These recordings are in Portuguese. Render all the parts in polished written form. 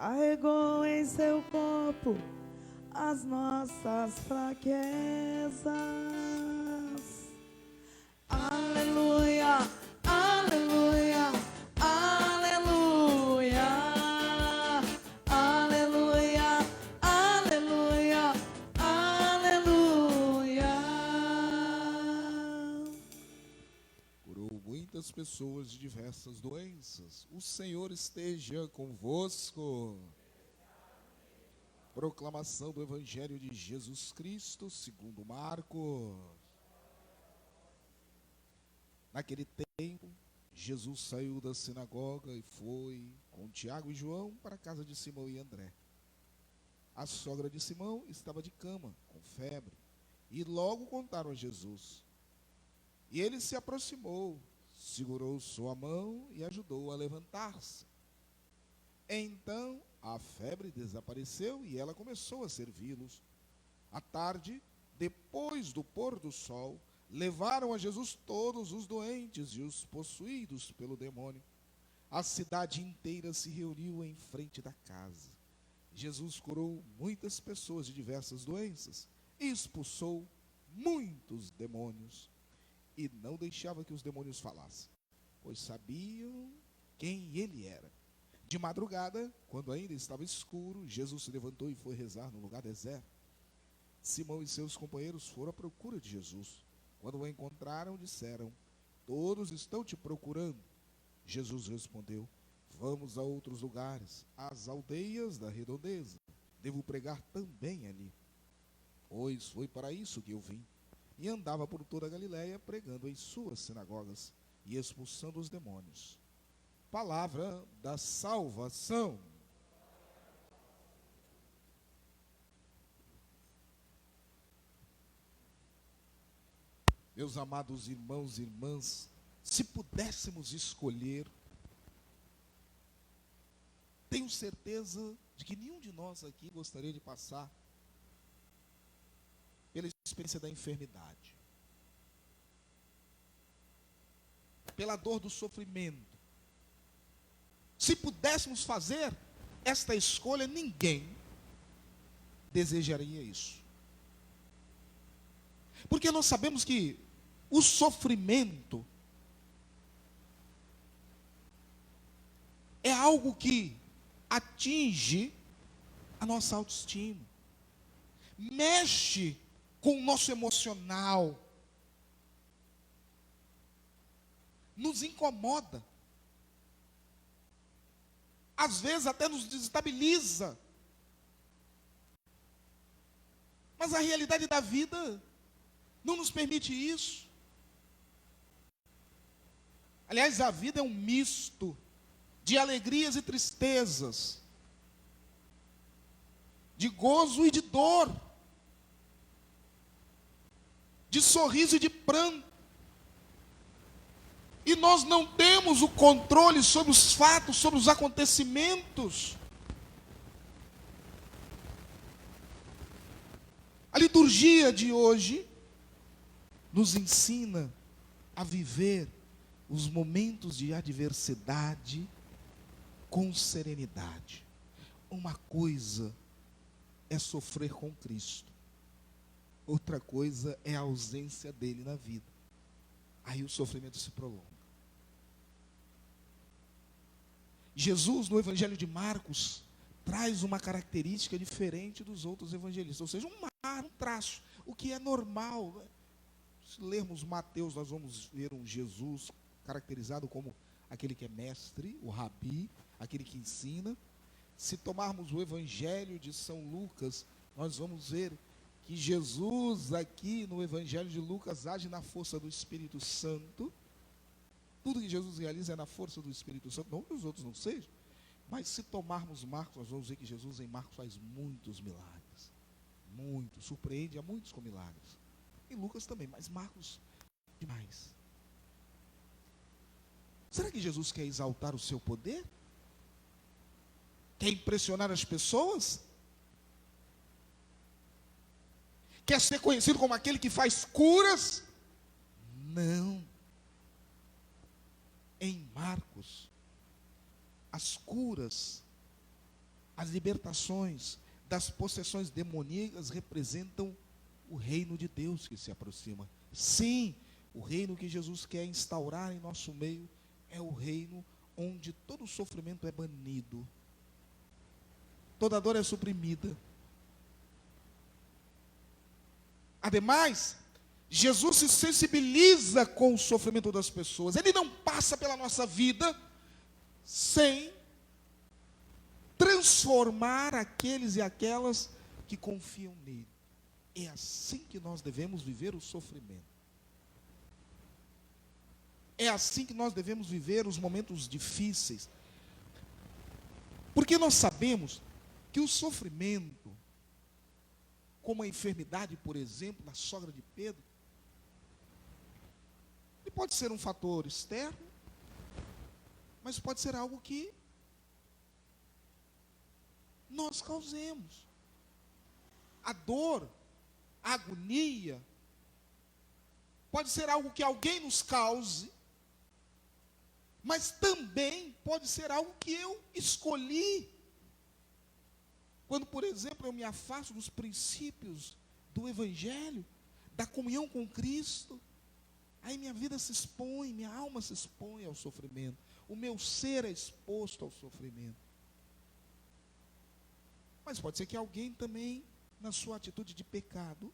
carregou em seu corpo as nossas fraquezas. Aleluia, aleluia, aleluia, aleluia, aleluia, aleluia. Curou muitas pessoas de diversas doenças. O Senhor esteja convosco. Proclamação do Evangelho de Jesus Cristo, segundo Marcos. Naquele tempo, Jesus saiu da sinagoga e foi com Tiago e João para a casa de Simão e André. A sogra de Simão estava de cama, com febre, e logo contaram a Jesus. E ele se aproximou, segurou sua mão e ajudou a levantar-se. Então a febre desapareceu e ela começou a servi-los. À tarde, depois do pôr do sol, levaram a Jesus todos os doentes e os possuídos pelo demônio. A cidade inteira se reuniu em frente da casa. Jesus curou muitas pessoas de diversas doenças e expulsou muitos demônios. E não deixava que os demônios falassem, pois sabiam quem ele era. De madrugada, quando ainda estava escuro, Jesus se levantou e foi rezar no lugar deserto. Simão e seus companheiros foram à procura de Jesus. Quando o encontraram, disseram: todos estão te procurando. Jesus respondeu: vamos a outros lugares, às aldeias da redondeza. Devo pregar também ali, pois foi para isso que eu vim. E andava por toda a Galiléia, pregando em suas sinagogas e expulsando os demônios. Palavra da salvação. Meus amados irmãos e irmãs, se pudéssemos escolher, tenho certeza de que nenhum de nós aqui gostaria de passar pela experiência da enfermidade, pela dor do sofrimento. Se pudéssemos fazer esta escolha, ninguém desejaria isso. Porque nós sabemos que o sofrimento é algo que atinge a nossa autoestima, mexe com o nosso emocional, nos incomoda, às vezes até nos desestabiliza. Mas a realidade da vida não nos permite isso. Aliás, a vida é um misto de alegrias e tristezas, de gozo e de dor, de sorriso e de pranto. E nós não temos o controle sobre os fatos, sobre os acontecimentos. A liturgia de hoje nos ensina a viver os momentos de adversidade com serenidade. Uma coisa é sofrer com Cristo, outra coisa é a ausência dele na vida. Aí o sofrimento se prolonga. Jesus, no Evangelho de Marcos, traz uma característica diferente dos outros evangelistas, ou seja, um traço, o que é normal. Se lermos Mateus, nós vamos ver um Jesus caracterizado como aquele que é mestre, o rabi, aquele que ensina. Se tomarmos o Evangelho de São Lucas, nós vamos ver que Jesus aqui no Evangelho de Lucas age na força do Espírito Santo. Tudo que Jesus realiza é na força do Espírito Santo, não que os outros não sejam. Mas se tomarmos Marcos, nós vamos ver que Jesus em Marcos faz muitos milagres. Muitos, surpreende a muitos com milagres. Em Lucas também, mas Marcos demais. Será que Jesus quer exaltar o seu poder? Quer impressionar as pessoas? Quer ser conhecido como aquele que faz curas? Não. Em Marcos, as curas, as libertações das possessões demoníacas representam o reino de Deus que se aproxima. Sim, o reino que Jesus quer instaurar em nosso meio é o reino onde todo sofrimento é banido, toda dor é suprimida. Ademais, Jesus se sensibiliza com o sofrimento das pessoas. Ele não passa pela nossa vida sem transformar aqueles e aquelas que confiam nele. É assim que nós devemos viver o sofrimento. É assim que nós devemos viver os momentos difíceis. Porque nós sabemos que o sofrimento, como a enfermidade, por exemplo, da sogra de Pedro, ele pode ser um fator externo, mas pode ser algo que nós causemos. A dor, a agonia, pode ser algo que alguém nos cause, mas também pode ser algo que eu escolhi. Quando, por exemplo, eu me afasto dos princípios do Evangelho, da comunhão com Cristo, aí minha vida se expõe, minha alma se expõe ao sofrimento, o meu ser é exposto ao sofrimento. Mas pode ser que alguém também, na sua atitude de pecado,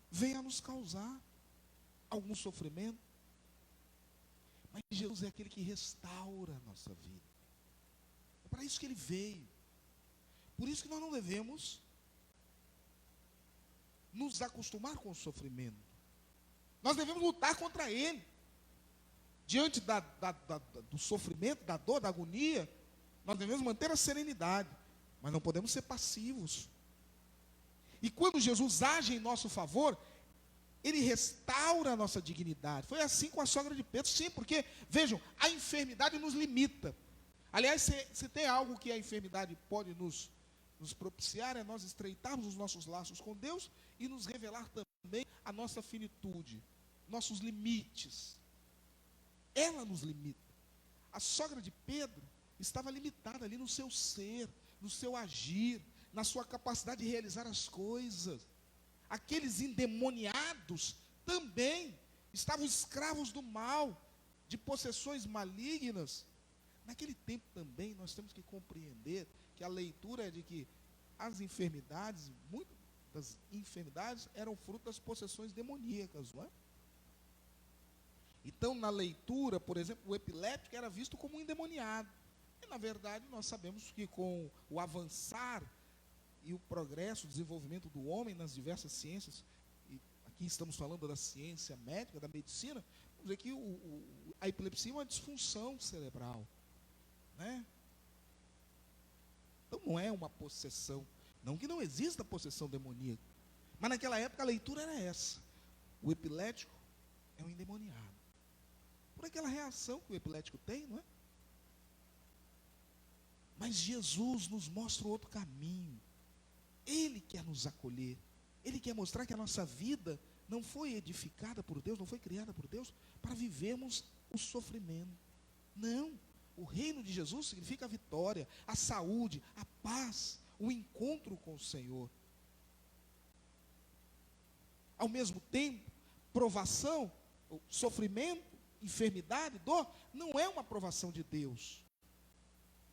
venha nos causar algum sofrimento. Mas Jesus é aquele que restaura a nossa vida. É para isso que ele veio. Por isso que nós não devemos nos acostumar com o sofrimento. Nós devemos lutar contra ele. Diante do sofrimento, da dor, da agonia, nós devemos manter a serenidade, mas não podemos ser passivos. E quando Jesus age em nosso favor, ele restaura a nossa dignidade. Foi assim com a sogra de Pedro, sim, porque, vejam, a enfermidade nos limita. Aliás, se tem algo que a enfermidade pode nos propiciar, é nós estreitarmos os nossos laços com Deus e nos revelar também a nossa finitude, nossos limites. Ela nos limita. A sogra de Pedro estava limitada ali no seu ser, no seu agir, na sua capacidade de realizar as coisas. Aqueles endemoniados também estavam escravos do mal, de possessões malignas. Naquele tempo também nós temos que compreender que a leitura é de que as enfermidades, muitas das enfermidades eram fruto das possessões demoníacas, não é? Então, na leitura, por exemplo, o epiléptico era visto como um endemoniado. E, na verdade, nós sabemos que com o avançar e o progresso, o desenvolvimento do homem nas diversas ciências, e aqui estamos falando da ciência médica, da medicina, vamos dizer que a epilepsia é uma disfunção cerebral, né? Então não é uma possessão, não que não exista possessão demoníaca, mas naquela época a leitura era essa: o epilético é um endemoniado, por aquela reação que o epilético tem, não é? Mas Jesus nos mostra outro caminho. Ele quer nos acolher. Ele quer mostrar que a nossa vida não foi edificada por Deus, não foi criada por Deus para vivermos o sofrimento. Não. O reino de Jesus significa a vitória, a saúde, a paz, o encontro com o Senhor. Ao mesmo tempo, provação, sofrimento, enfermidade, dor, não é uma provação de Deus.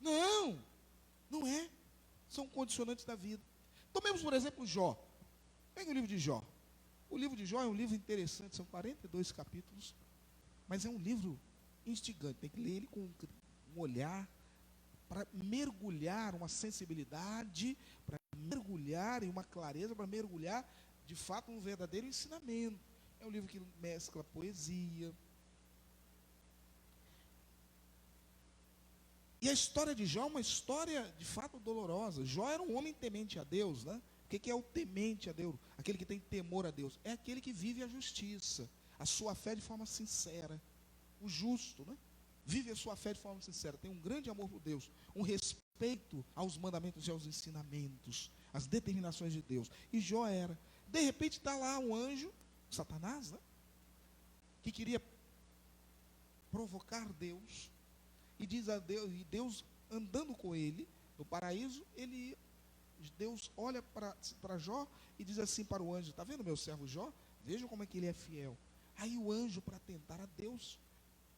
Não, não é. São condicionantes da vida. Tomemos, por exemplo, Jó. Pega o livro de Jó. O livro de Jó é um livro interessante, são 42 capítulos, mas é um livro instigante. Tem que ler ele com um olhar, para mergulhar, uma sensibilidade, para mergulhar em uma clareza, para mergulhar, de fato, um verdadeiro ensinamento. É um livro que mescla poesia. E a história de Jó é uma história, de fato, dolorosa. Jó era um homem temente a Deus, né? O que é o temente a Deus? Aquele que tem temor a Deus. É aquele que vive a justiça, a sua fé de forma sincera. O justo, né? Vive a sua fé de forma sincera. Tem um grande amor por Deus, um respeito aos mandamentos e aos ensinamentos, às determinações de Deus. E Jó era. De repente está lá um anjo, Satanás, né? Que queria provocar Deus. E diz a Deus, e Deus andando com ele no paraíso, Deus olha para Jó e diz assim para o anjo: está vendo meu servo Jó? Veja como é que ele é fiel. Aí o anjo, para tentar a Deus,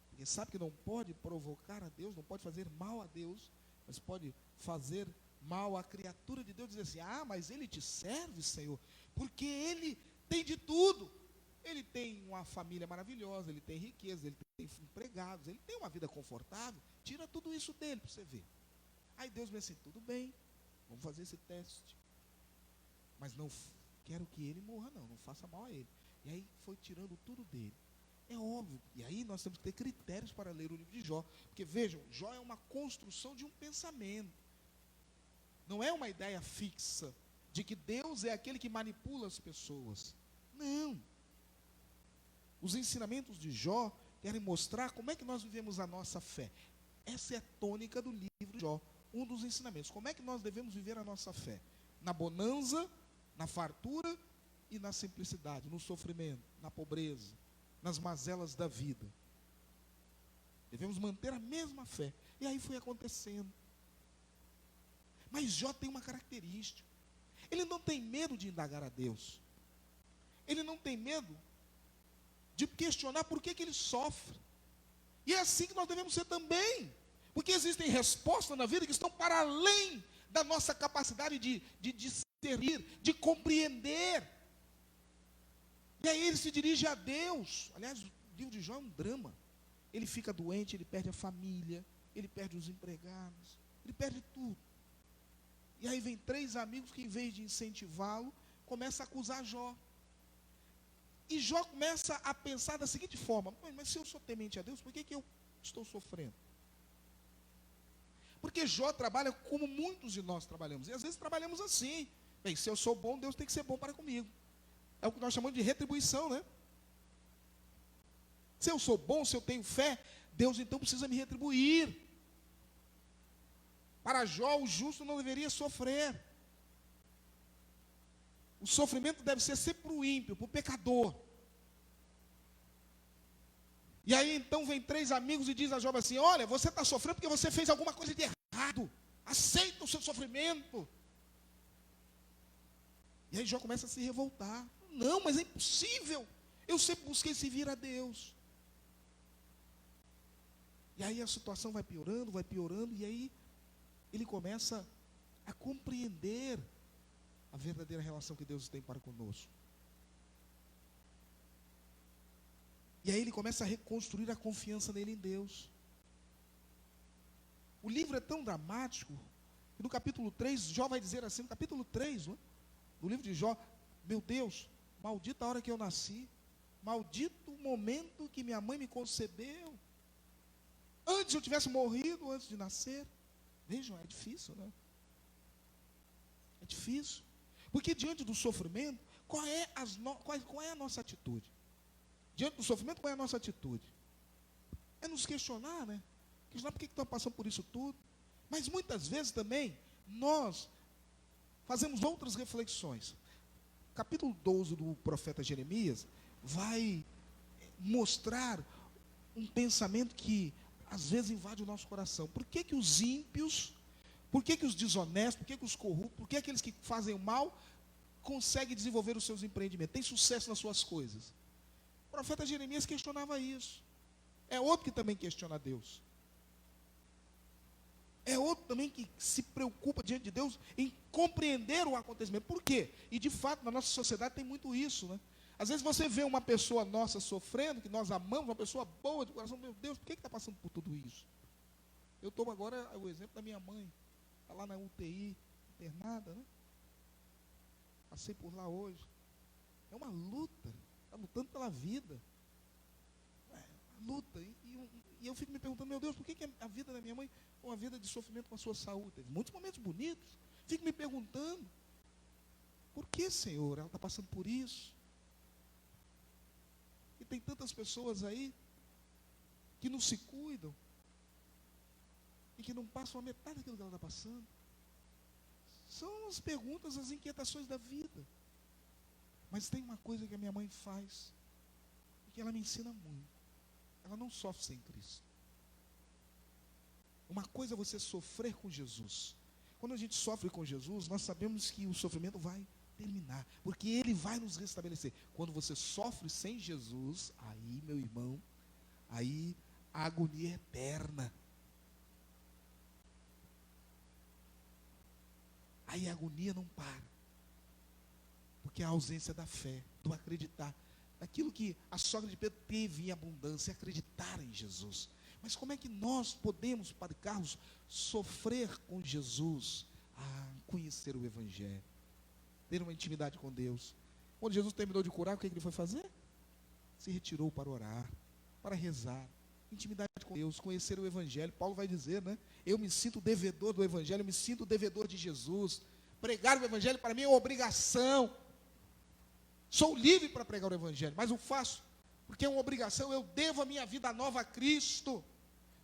porque sabe que não pode provocar a Deus, não pode fazer mal a Deus, mas pode fazer mal à criatura de Deus, dizer assim: ah, mas ele te serve, Senhor, porque ele tem de tudo. Ele tem uma família maravilhosa, ele tem riqueza, ele tem empregados, ele tem uma vida confortável. Tira tudo isso dele para você ver. Aí Deus me assim: tudo bem, vamos fazer esse teste, mas não quero que ele morra, não faça mal a ele. E aí foi tirando tudo dele. É óbvio, e aí nós temos que ter critérios para ler o livro de Jó, porque vejam, Jó é uma construção de um pensamento, não é uma ideia fixa de que Deus é aquele que manipula as pessoas. Não. Os ensinamentos de Jó querem mostrar como é que nós vivemos a nossa fé. Essa é a tônica do livro de Jó, um dos ensinamentos. Como é que nós devemos viver a nossa fé? Na bonança, na fartura e na simplicidade, no sofrimento, na pobreza, nas mazelas da vida. Devemos manter a mesma fé. E aí foi acontecendo. Mas Jó tem uma característica. Ele não tem medo de indagar a Deus. Ele não tem medo de questionar por que ele sofre. E é assim que nós devemos ser também. Porque existem respostas na vida que estão para além da nossa capacidade de discernir, de compreender. E aí ele se dirige a Deus. Aliás, o livro de Jó é um drama. Ele fica doente, ele perde a família, ele perde os empregados, ele perde tudo. E aí vem 3 amigos que, em vez de incentivá-lo, começam a acusar Jó. E Jó começa a pensar da seguinte forma: mas se eu sou temente a Deus, por que eu estou sofrendo? Porque Jó trabalha como muitos de nós trabalhamos. E às vezes trabalhamos assim: bem, se eu sou bom, Deus tem que ser bom para comigo. É o que nós chamamos de retribuição, né? Se eu sou bom, se eu tenho fé, Deus então precisa me retribuir. Para Jó, o justo não deveria sofrer. O sofrimento deve ser sempre para o ímpio, para o pecador. E aí então vem 3 amigos e diz a Jó assim: olha, você está sofrendo porque você fez alguma coisa de errado. Aceita o seu sofrimento. E aí Jó começa a se revoltar. Não, mas é impossível. Eu sempre busquei servir a Deus. E aí a situação vai piorando, e aí ele começa a compreender a verdadeira relação que Deus tem para conosco. E aí ele começa a reconstruir a confiança nele em Deus. O livro é tão dramático que no capítulo 3, Jó vai dizer assim, no capítulo 3, do livro de Jó: meu Deus, maldita a hora que eu nasci, maldito o momento que minha mãe me concebeu. Antes eu tivesse morrido, antes de nascer. Vejam, é difícil, né? É difícil. Porque diante do sofrimento, qual é a nossa atitude? Diante do sofrimento, qual é a nossa atitude? É nos questionar, né? Questionar por que estamos passando por isso tudo. Mas muitas vezes também, nós fazemos outras reflexões. Capítulo 12 do profeta Jeremias vai mostrar um pensamento que às vezes invade o nosso coração. Por que os ímpios, por que os desonestos, por que os corruptos, por que aqueles que fazem o mal conseguem desenvolver os seus empreendimentos, têm sucesso nas suas coisas? O profeta Jeremias questionava isso. É outro que também questiona Deus. É outro também que se preocupa diante de Deus em compreender o acontecimento. Por quê? E de fato na nossa sociedade tem muito isso, né? Às vezes você vê uma pessoa nossa sofrendo, que nós amamos, uma pessoa boa de coração: meu Deus, por que está passando por tudo isso? Eu tomo agora o exemplo da minha mãe. Está lá na UTI, internada, né? Passei por lá hoje. É uma luta. Está lutando pela vida. Luta. E eu fico me perguntando: meu Deus, por que a vida da minha mãe é uma vida de sofrimento com a sua saúde? Teve muitos momentos bonitos. Fico me perguntando: por que, Senhor, ela está passando por isso? E tem tantas pessoas aí que não se cuidam e que não passam a metade daquilo que ela está passando. São as perguntas, as inquietações da vida. Mas tem uma coisa que a minha mãe faz e que ela me ensina muito: ela não sofre sem Cristo. Uma coisa é você sofrer com Jesus. Quando a gente sofre com Jesus, nós sabemos que o sofrimento vai terminar, porque Ele vai nos restabelecer. Quando você sofre sem Jesus, aí, meu irmão, aí a agonia é eterna. Aí a agonia não para. Porque é a ausência da fé, do acreditar. Daquilo que a sogra de Pedro teve em abundância, acreditar em Jesus. Mas como é que nós podemos, Padre Carlos, sofrer com Jesus? Conhecer o Evangelho. Ter uma intimidade com Deus. Quando Jesus terminou de curar, o que ele foi fazer? Se retirou para orar, para rezar. Intimidade com Deus, conhecer o Evangelho. Paulo vai dizer, né? Eu me sinto devedor do Evangelho, eu me sinto devedor de Jesus. Pregar o Evangelho para mim é uma obrigação. Sou livre para pregar o Evangelho, mas o faço porque é uma obrigação. Eu devo a minha vida nova a Cristo.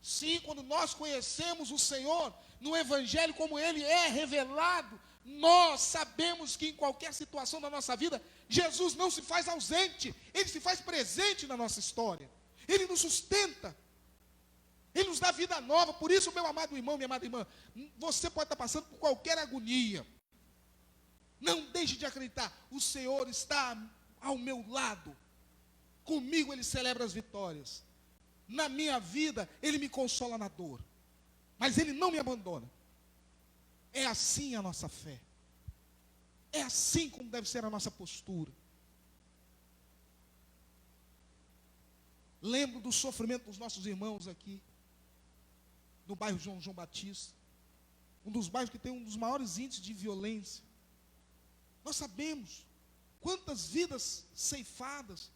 Sim, quando nós conhecemos o Senhor no Evangelho como Ele é revelado, nós sabemos que em qualquer situação da nossa vida, Jesus não se faz ausente, Ele se faz presente na nossa história. Ele nos sustenta, Ele nos dá vida nova. Por isso, meu amado irmão, minha amada irmã, você pode estar passando por qualquer agonia, não deixe de acreditar, o Senhor está ao meu lado, comigo Ele celebra as vitórias, na minha vida Ele me consola na dor, mas Ele não me abandona. É assim a nossa fé, é assim como deve ser a nossa postura. Lembro do sofrimento dos nossos irmãos aqui, no bairro João Batista, um dos bairros que tem um dos maiores índices de violência. Nós sabemos quantas vidas ceifadas,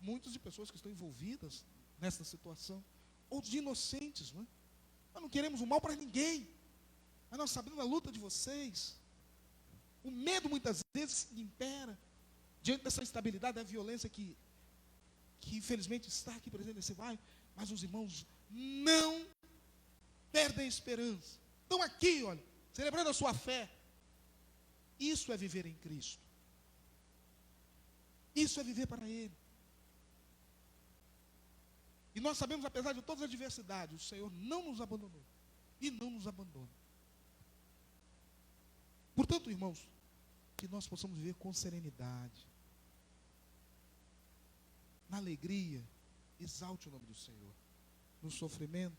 muitas de pessoas que estão envolvidas nessa situação, outros de inocentes, não é? Nós não queremos o mal para ninguém, mas nós sabemos a luta de vocês. O medo muitas vezes impera diante dessa instabilidade, da violência que infelizmente está aqui presente nesse bairro, mas os irmãos não perdem a esperança. Estão aqui, olha, celebrando a sua fé. Isso é viver em Cristo. Isso é viver para Ele. E nós sabemos, apesar de todas as adversidades, o Senhor não nos abandonou. E não nos abandona. Portanto, irmãos, que nós possamos viver com serenidade. Na alegria, exalte o nome do Senhor. No sofrimento,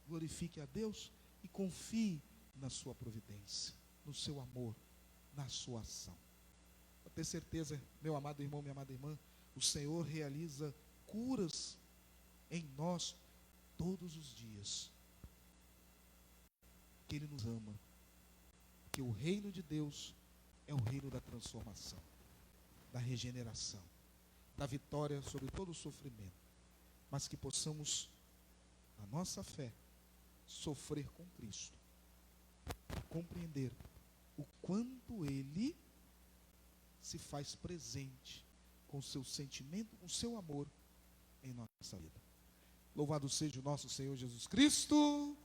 glorifique a Deus e confie na sua providência, no seu amor, na sua ação. Para ter certeza, meu amado irmão, minha amada irmã, o Senhor realiza curas em nós todos os dias. Que Ele nos ama. Que o reino de Deus é o reino da transformação, da regeneração, da vitória sobre todo o sofrimento. Mas que possamos, na nossa fé, sofrer com Cristo. Compreender o quanto Ele se faz presente com o seu sentimento, com o seu amor em nossa vida. Louvado seja o nosso Senhor Jesus Cristo.